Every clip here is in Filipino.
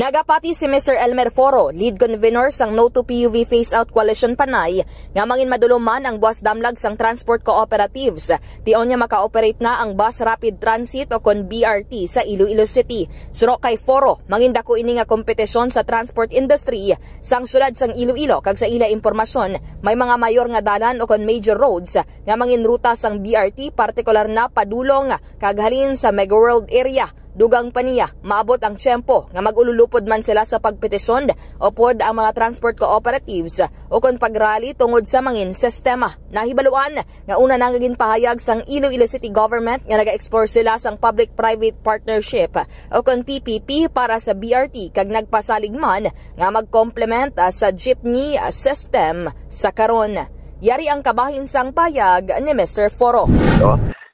Nagapati si Mr. Elmer Foro, lead convener sang No to PUV Face-Out Coalition Panay, nga mangin maduluman ang bus damlag sang transport cooperatives. Tion niya maka-operate na ang bus rapid transit o kon BRT sa Iloilo City. Suro kay Foro, mangin dako ini nga kompetisyon sa transport industry sang syudad sang Iloilo. Kag sa ila impormasyon, may mga mayor nga dalan o kon major roads nga mangin ruta sang BRT, partikular na padulong kag halin sa Mega World area. Dugang pa niya, maabot ang tiyempo nga magululupod man sila sa pagpetisyon o pod ang mga transport cooperatives o kon pagrally tungod sa mangin sistema. Nahibaluan nga una nang naging pahayag sang Iloilo City Government nga naga-explore sila sang Public-Private Partnership o kon PPP para sa BRT kag nagpasalig man nga mag-complement sa jeepney system sa karon. Yari ang kabahin sang payag ni Mr. Foro.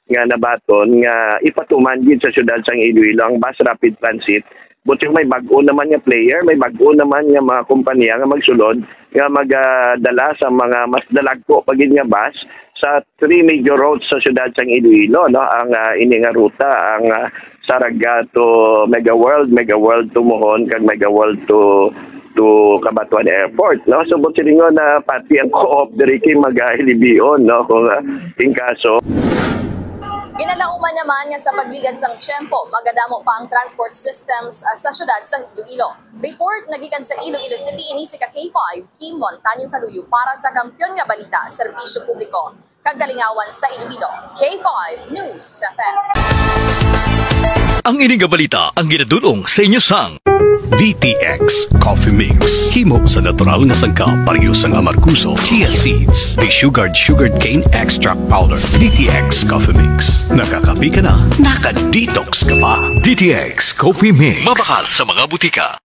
Nga nabaton nga ipatuman din sa syudad sang Iloilo ang bus rapid transit. Buti may bag-o naman nga player, may bag-o naman nga mga kompanya nga magsulod nga magdala sa mga mas dalagpo pagin nga bus sa 3 major roads sa syudad sang Iloilo, no? Ang ini nga ruta ang Saraga to Mega World to Mohon kag Mega World to Cabanatuan Airport, no? So buti rin na pati ang co-op diri kay mag-ilibion, no? Kung ingkaso Ginalauman naman nga sa pagligad sang tiyempo, magadamo pa ang transport systems sa syudad sang Iloilo. Report nagikan sa Iloilo City ini si K5, Kim Montaño Caluyo para sa Kampiyon nga Balita, Serbisyo Publiko, kagalingawan sa Iloilo. K5 News FM. Ang ining balita ang ginadulong sa inyo sang DTX Coffee Mix. Himo sa natural nga sangka pareho sang amarkuso, chia seeds, sugared cane extract powder. DTX Coffee Mix. Nakakapi ka na, naka-detox ka pa. DTX Coffee Mix. Mabakal sa mga butika.